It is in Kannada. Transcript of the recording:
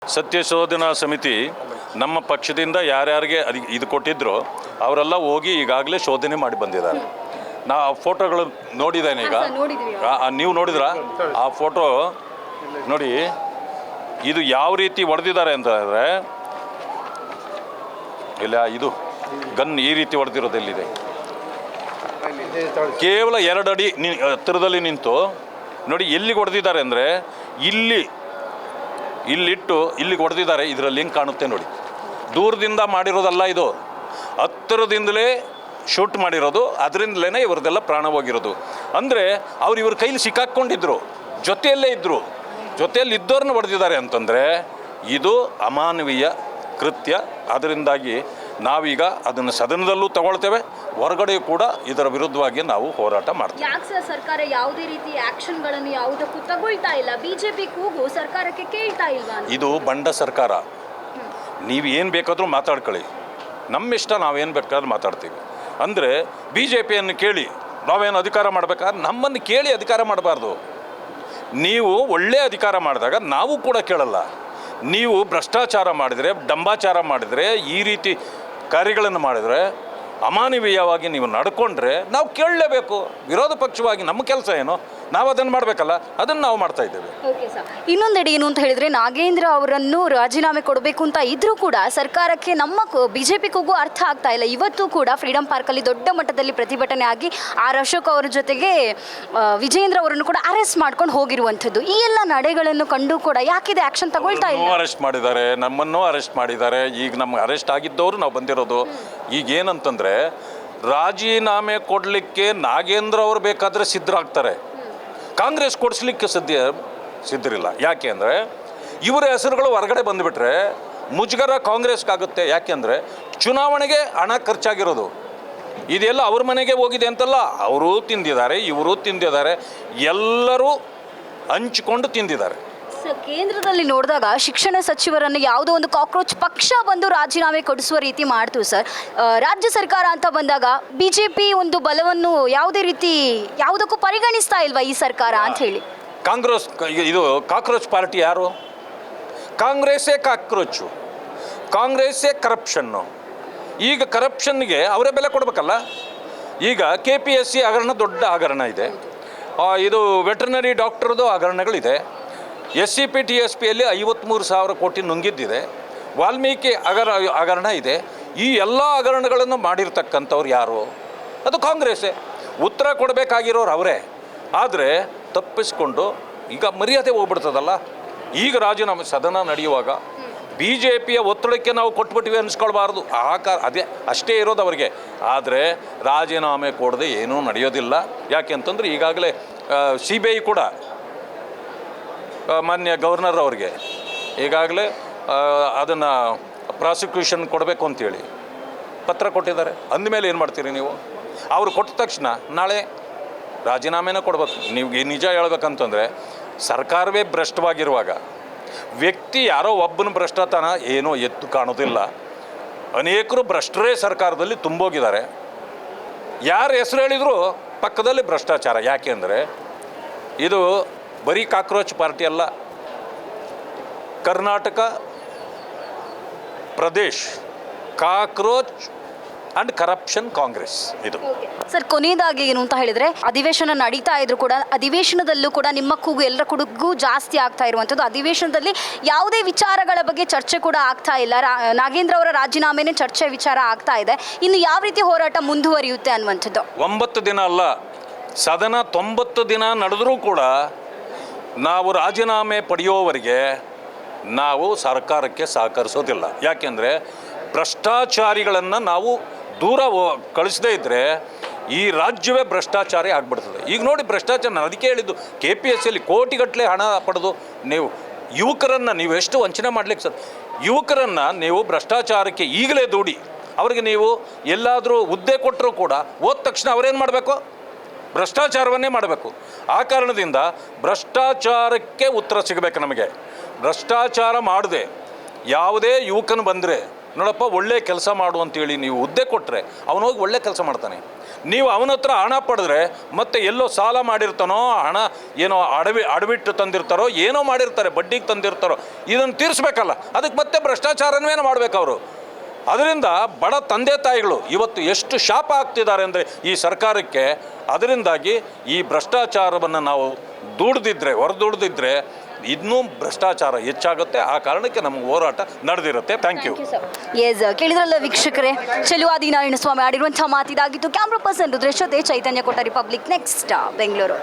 ಸತ್ಯಶೋಧನಾ ಸಮಿತಿ ನಮ್ಮ ಪಕ್ಷದಿಂದ ಯಾರ್ಯಾರಿಗೆ ಇದು ಕೊಟ್ಟಿದ್ರು ಅವರೆಲ್ಲ ಹೋಗಿ ಈಗಾಗಲೇ ಶೋಧನೆ ಮಾಡಿ ಬಂದಿದ್ದಾರೆ. ನಾ ಫೋಟೋಗಳು ನೋಡಿದ್ದೇನೆ ಈಗ. ನೀವು ನೋಡಿದ್ರಾ ಆ ಫೋಟೋ? ನೋಡಿ ಇದು ಯಾವ ರೀತಿ ಹೊಡೆದಿದ್ದಾರೆ ಅಂತ ಹೇಳಿದ್ರೆ, ಇಲ್ಲ ಇದು ಗನ್ ಈ ರೀತಿ ಹೊಡೆದಿರೋದು ಎಲ್ಲಿದೆ? ಕೇವಲ 2 ಅಡಿ ಹತ್ತಿರದಲ್ಲಿ ನಿಂತು ನೋಡಿ ಎಲ್ಲಿಗೆ ಹೊಡೆದಿದ್ದಾರೆ ಅಂದರೆ ಇಲ್ಲಿಟ್ಟು ಇಲ್ಲಿಗೆ ಹೊಡೆದಿದ್ದಾರೆ. ಇದರಲ್ಲಿ ಹೆಂಗೆ ಕಾಣುತ್ತೆ ನೋಡಿ. ದೂರದಿಂದ ಮಾಡಿರೋದಲ್ಲ ಇದು, ಹತ್ತಿರದಿಂದಲೇ ಶೂಟ್ ಮಾಡಿರೋದು. ಅದರಿಂದಲೇ ಇವ್ರದ್ದೆಲ್ಲ ಪ್ರಾಣ ಹೋಗಿರೋದು. ಅಂದರೆ ಇವ್ರ ಕೈಲಿ ಸಿಕ್ಕಾಕ್ಕೊಂಡಿದ್ರು, ಜೊತೆಯಲ್ಲೇ ಇದ್ದರು, ಜೊತೆಯಲ್ಲಿ ಇದ್ದವ್ರನ್ನ ಹೊಡೆದಿದ್ದಾರೆ ಅಂತಂದರೆ ಇದು ಅಮಾನವೀಯ ಕೃತ್ಯ. ಅದರಿಂದಾಗಿ ನಾವೀಗ ಅದನ್ನು ಸದನದಲ್ಲೂ ತಗೊಳ್ತೇವೆ, ಹೊರಗಡೆ ಕೂಡ ಇದರ ವಿರುದ್ಧವಾಗಿ ನಾವು ಹೋರಾಟ ಮಾಡ್ತೀವಿ. ಯಾಕೆ ಸರ್ ಸರ್ಕಾರ ಯಾವುದೇ ರೀತಿ ಆಕ್ಷನ್ಗಳನ್ನು ಯಾವುದಕ್ಕೂ ತಗೊಳ್ತಾ ಇಲ್ಲ? ಬಿಜೆಪಿ ಕೂಗು ಸರ್ಕಾರಕ್ಕೆ ಕೇಳ್ತಾ ಇಲ್ವಾ? ಇದು ಬಂಡ ಸರ್ಕಾರ. ನೀವು ಏನು ಬೇಕಾದರೂ ಮಾತಾಡ್ಕೊಳ್ಳಿ, ನಮ್ಮ ಇಷ್ಟ, ನಾವೇನು ಬೇಕಾದ್ರೂ ಮಾತಾಡ್ತೀವಿ. ಅಂದರೆ ಬಿ ಜೆ ಪಿಯನ್ನು ಕೇಳಿ ನಾವೇನು ಅಧಿಕಾರ ಮಾಡಬೇಕಾದ್ರೆ ನಮ್ಮನ್ನು ಕೇಳಿ ಅಧಿಕಾರ ಮಾಡಬಾರ್ದು. ನೀವು ಒಳ್ಳೆಯ ಅಧಿಕಾರ ಮಾಡಿದಾಗ ನಾವು ಕೂಡ ಕೇಳಲ್ಲ. ನೀವು ಭ್ರಷ್ಟಾಚಾರ ಮಾಡಿದರೆ, ಡಂಬಾಚಾರ ಮಾಡಿದರೆ, ಈ ರೀತಿ ಕಾರ್ಯಗಳನ್ನು ಮಾಡಿದರೆ, ಅಮಾನವೀಯವಾಗಿ ನೀವು ನಡ್ಕೊಂಡ್ರೆ ನಾವು ಕೇಳಲೇಬೇಕು. ವಿರೋಧ ಪಕ್ಷವಾಗಿ ನಮ್ಮ ಕೆಲಸ ಏನು? ನಾವು ಅದನ್ನು ಮಾಡಬೇಕಲ್ಲ, ಅದನ್ನು ನಾವು ಮಾಡ್ತಾ ಇದ್ದೇವೆ. Okay sir. ಇನ್ನೊಂದೆಡೆ ಏನು ಅಂತ ಹೇಳಿದರೆ, ನಾಗೇಂದ್ರ ಅವರನ್ನು ರಾಜೀನಾಮೆ ಕೊಡಬೇಕು ಅಂತ ಇದ್ರೂ ಕೂಡ ಸರ್ಕಾರಕ್ಕೆ ನಮ್ಮ ಬಿಜೆಪಿ ಕೂಗು ಅರ್ಥ ಆಗ್ತಾ ಇಲ್ಲ. ಇವತ್ತು ಕೂಡ ಫ್ರೀಡಂ ಪಾರ್ಕಲ್ಲಿ ದೊಡ್ಡ ಮಟ್ಟದಲ್ಲಿ ಪ್ರತಿಭಟನೆ ಆಗಿ ಆರ್ ಅಶೋಕ್ ಅವರ ಜೊತೆಗೆ ವಿಜೇಂದ್ರ ಅವರನ್ನು ಕೂಡ ಅರೆಸ್ಟ್ ಮಾಡ್ಕೊಂಡು ಹೋಗಿರುವಂಥದ್ದು. ಈ ಎಲ್ಲ ನಡೆಗಳನ್ನು ಕಂಡು ಕೂಡ ಯಾಕಿದೆ ಆಕ್ಷನ್ ತಗೊಳ್ತಾ ಇಲ್ಲ? ಅರೆಸ್ಟ್ ಮಾಡಿದ್ದಾರೆ, ನಮ್ಮನ್ನು ಅರೆಸ್ಟ್ ಮಾಡಿದ್ದಾರೆ. ಈಗ ನಮ್ಗೆ ಅರೆಸ್ಟ್ ಆಗಿದ್ದವರು ನಾವು ಬಂದಿರೋದು. ಈಗ ಏನಂತಂದರೆ, ರಾಜೀನಾಮೆ ಕೊಡಲಿಕ್ಕೆ ನಾಗೇಂದ್ರ ಅವರು ಬೇಕಾದರೆ ಸಿದ್ಧರಾಗ್ತಾರೆ, ಕಾಂಗ್ರೆಸ್ ಕೊಡಿಸ್ಲಿಕ್ಕೆ ಸಿದ್ಧರಿಲ್ಲ. ಯಾಕೆ ಅಂದರೆ ಇವರ ಹೆಸರುಗಳು ಹೊರಗಡೆ ಬಂದುಬಿಟ್ರೆ ಮುಜುಗರ ಕಾಂಗ್ರೆಸ್ಗಾಗುತ್ತೆ. ಯಾಕೆಂದರೆ ಚುನಾವಣೆಗೆ ಹಣ ಖರ್ಚಾಗಿರೋದು ಇದೆಲ್ಲ ಅವ್ರ ಮನೆಗೆ ಹೋಗಿದೆ ಅಂತಲ್ಲ, ಅವರು ತಿಂದಿದ್ದಾರೆ, ಇವರು ತಿಂದಿದ್ದಾರೆ, ಎಲ್ಲರೂ ಹಂಚಿಕೊಂಡು ತಿಂದಿದ್ದಾರೆ. ಕೇಂದ್ರದಲ್ಲಿ ನೋಡಿದಾಗ ಶಿಕ್ಷಣ ಸಚಿವರನ್ನು ಯಾವುದೋ ಒಂದು ಕಾಕ್ರೋಚ್ ಪಕ್ಷ ಬಂದು ರಾಜೀನಾಮೆ ಕೊಡಿಸುವ ರೀತಿ ಮಾಡ್ತು ಸರ್. ರಾಜ್ಯ ಸರ್ಕಾರ ಅಂತ ಬಂದಾಗ ಬಿಜೆಪಿ ಒಂದು ಬಲವನ್ನು ಯಾವುದೇ ರೀತಿ ಯಾವುದಕ್ಕೂ ಪರಿಗಣಿಸ್ತಾ ಇಲ್ವಾ ಈ ಸರ್ಕಾರ ಅಂತ ಹೇಳಿ? ಕಾಂಗ್ರೆಸ್ ಇದು ಕಾಕ್ರೋಚ್ ಪಾರ್ಟಿ ಯಾರು? ಕಾಂಗ್ರೆಸ್ಸೇ ಕಾಕ್ರೋಚು, ಕಾಂಗ್ರೆಸ್ಸೇ ಕರಪ್ಷನ್ನು. ಈಗ ಕರಪ್ಷನ್ಗೆ ಅವರೇ ಬೆಲೆ ಕೊಡಬೇಕಲ್ಲ. ಈಗ KPSC ಹಗರಣ ದೊಡ್ಡ ಹಗರಣ ಇದೆ, ಇದು ವೆಟರ್ನರಿ ಡಾಕ್ಟರ್ದು ಹಗರಣಗಳಿದೆ, SCP-TSPಯಲ್ಲಿ 53,000 ಕೋಟಿ ನುಂಗಿದ್ದಿದೆ, ವಾಲ್ಮೀಕಿ ಹಗರಣ ಇದೆ. ಈ ಎಲ್ಲ ಹಗರಣಗಳನ್ನು ಮಾಡಿರ್ತಕ್ಕಂಥವ್ರು ಯಾರು? ಅದು ಕಾಂಗ್ರೆಸ್ಸೇ. ಉತ್ತರ ಕೊಡಬೇಕಾಗಿರೋರು ಅವರೇ. ಆದರೆ ತಪ್ಪಿಸ್ಕೊಂಡು ಈಗ ಮರ್ಯಾದೆ ಹೋಗ್ಬಿಡ್ತದಲ್ಲ. ಈಗ ರಾಜೀನಾಮೆ ಸದನ ನಡೆಯುವಾಗ BJPಯ ಒತ್ತಡಕ್ಕೆ ನಾವು ಕೊಟ್ಬಿಟ್ಟಿವಿ ಅನಿಸ್ಕೊಳ್ಬಾರ್ದು. ಅದೇ ಅಷ್ಟೇ ಇರೋದು ಅವರಿಗೆ. ಆದರೆ ರಾಜೀನಾಮೆ ಕೊಡದೆ ಏನೂ ನಡೆಯೋದಿಲ್ಲ. ಯಾಕೆ ಅಂತಂದರೆ ಈಗಾಗಲೇ CBI ಕೂಡ ಮಾನ್ಯ ಗವರ್ನರ್ ಅವ್ರಿಗೆ ಈಗಾಗಲೇ ಅದನ್ನು ಪ್ರಾಸಿಕ್ಯೂಷನ್ ಕೊಡಬೇಕು ಅಂತೇಳಿ ಪತ್ರ ಕೊಟ್ಟಿದ್ದಾರೆ. ಅಂದಮೇಲೆ ಏನು ಮಾಡ್ತೀರಿ ನೀವು? ಅವರು ಕೊಟ್ಟ ತಕ್ಷಣ ನಾಳೆ ರಾಜೀನಾಮೆನ ಕೊಡ್ಬೇಕು. ನೀವು ನಿಜ ಹೇಳ್ಬೇಕಂತಂದರೆ ಸರ್ಕಾರವೇ ಭ್ರಷ್ಟವಾಗಿರುವಾಗ ವ್ಯಕ್ತಿ ಯಾರೋ ಒಬ್ಬನ ಭ್ರಷ್ಟತನ ಏನೋ ಎತ್ತು ಕಾಣೋದಿಲ್ಲ. ಅನೇಕರು ಭ್ರಷ್ಟರೇ ಸರ್ಕಾರದಲ್ಲಿ ತುಂಬೋಗಿದ್ದಾರೆ. ಯಾರು ಹೆಸರು ಹೇಳಿದರೂ ಪಕ್ಕದಲ್ಲಿ ಭ್ರಷ್ಟಾಚಾರ. ಯಾಕೆ ಅಂದರೆ ಇದು ಬರೀ ಕಾಕ್ರೋಚ್ ಪಾರ್ಟಿ ಅಲ್ಲ, Karnataka Pradesh cockroach and corruption Congress ಇದು. ಸರ್, ಕೊನೆಯದಾಗಿ ಏನು ಅಂತ ಹೇಳಿದರೆ, ಅಧಿವೇಶನ ನಡೀತಾ ಇದ್ರು ಕೂಡ ಅಧಿವೇಶನದಲ್ಲೂ ಕೂಡ ನಿಮ್ಮ ಕೂಗು ಎಲ್ಲರ ಕೂಗು ಜಾಸ್ತಿ ಆಗ್ತಾ ಇರುವಂಥದ್ದು. ಅಧಿವೇಶನದಲ್ಲಿ ಯಾವುದೇ ವಿಚಾರಗಳ ಬಗ್ಗೆ ಚರ್ಚೆ ಕೂಡ ಆಗ್ತಾ ಇಲ್ಲ. ನಾಗೇಂದ್ರ ಅವರ ರಾಜೀನಾಮೆನೇ ಚರ್ಚೆ ವಿಚಾರ ಆಗ್ತಾ ಇದೆ. ಇನ್ನು ಯಾವ ರೀತಿ ಹೋರಾಟ ಮುಂದುವರಿಯುತ್ತೆ ಅನ್ನುವಂಥದ್ದು? 9 ದಿನ ಅಲ್ಲ, ಸದನ 90 ದಿನ ನಡೆದರೂ ಕೂಡ ನಾವು ರಾಜೀನಾಮೆ ಪಡೆಯೋವರೆಗೆ ನಾವು ಸರ್ಕಾರಕ್ಕೆ ಸಹಕರಿಸೋದಿಲ್ಲ. ಯಾಕೆಂದರೆ ಭ್ರಷ್ಟಾಚಾರಿಗಳನ್ನು ನಾವು ದೂರ ಕಳಿಸದೇ ಇದ್ದರೆ ಈ ರಾಜ್ಯವೇ ಭ್ರಷ್ಟಾಚಾರಿ ಆಗಿಬಿಡ್ತದೆ. ಈಗ ನೋಡಿ ಭ್ರಷ್ಟಾಚಾರ, ನಾನು ಅದಕ್ಕೆ ಹೇಳಿದ್ದು, KPSCಯಲ್ಲಿ ಕೋಟಿಗಟ್ಟಲೆ ಹಣ ಪಡೆದು ನೀವು ಯುವಕರನ್ನು ನೀವು ಎಷ್ಟು ವಂಚನೆ ಮಾಡಲಿಕ್ಕೆ ಸರ್. ಯುವಕರನ್ನು ನೀವು ಭ್ರಷ್ಟಾಚಾರಕ್ಕೆ ಈಗಲೇ ದೂಡಿ ಅವರಿಗೆ ನೀವು ಎಲ್ಲಾದರೂ ಹುದ್ದೆ ಕೊಟ್ಟರೂ ಕೂಡ ಹೋದ ತಕ್ಷಣ ಅವರೇನು ಮಾಡಬೇಕು? ಭ್ರಷ್ಟಾಚಾರವನ್ನೇ ಮಾಡಬೇಕು. ಆ ಕಾರಣದಿಂದ ಭ್ರಷ್ಟಾಚಾರಕ್ಕೆ ಉತ್ತರ ಸಿಗಬೇಕು ನಮಗೆ. ಭ್ರಷ್ಟಾಚಾರ ಮಾಡದೆ ಯಾವುದೇ ಯುವಕನು ಬಂದರೆ ನೋಡಪ್ಪ ಒಳ್ಳೆ ಕೆಲಸ ಮಾಡು ಅಂತೇಳಿ ನೀವು ಹುದ್ದೆ ಕೊಟ್ಟರೆ ಅವನೋಗಿ ಒಳ್ಳೆ ಕೆಲಸ ಮಾಡ್ತಾನೆ. ನೀವು ಅವನ ಹತ್ರ ಹಣ ಪಡೆದ್ರೆ ಮತ್ತೆ ಎಲ್ಲೋ ಸಾಲ ಮಾಡಿರ್ತಾನೋ, ಹಣ ಏನೋ ಅಡವಿಟ್ಟು ತಂದಿರ್ತಾರೋ, ಏನೋ ಮಾಡಿರ್ತಾರೆ, ಬಡ್ಡಿಗೆ ತಂದಿರ್ತಾರೋ, ಇದನ್ನು ತೀರಿಸ್ಬೇಕಲ್ಲ, ಅದಕ್ಕೆ ಮತ್ತೆ ಭ್ರಷ್ಟಾಚಾರನೇ ಮಾಡಬೇಕು ಅವರು. ಅದರಿಂದ ಬಡ ತಂದೆ ತಾಯಿಗಳು ಇವತ್ತು ಎಷ್ಟು ಶಾಪ ಆಗ್ತಿದ್ದಾರೆ ಅಂದರೆ ಈ ಸರ್ಕಾರಕ್ಕೆ. ಅದರಿಂದಾಗಿ ಈ ಭ್ರಷ್ಟಾಚಾರವನ್ನು ನಾವು ಹೊರದುಡ್ದಿದ್ರೆ ಇನ್ನೂ ಭ್ರಷ್ಟಾಚಾರ ಹೆಚ್ಚಾಗುತ್ತೆ. ಆ ಕಾರಣಕ್ಕೆ ನಮ್ಮ ಹೋರಾಟ ನಡೆದಿರುತ್ತೆ. Thank you. ಎಸ್, ಕೇಳಿದ್ರಲ್ಲ ವೀಕ್ಷಕರೇ, ಚೆಲುವಾದಿ ನಾರಾಯಣ ಸ್ವಾಮಿ ಆಡಿರುವಂಥ ಮಾತಿದಾಗಿತ್ತು. ಕ್ಯಾಮ್ರಾ ಪರ್ಸನ್ ರುದ್ರೇಶ್ ಜೊತೆ ಚೈತನ್ಯ ಕೊಟ್ಟ ರಿಪಬ್ಲಿಕ್ ನೆಕ್ಸ್ಟ್ ಬೆಂಗಳೂರು.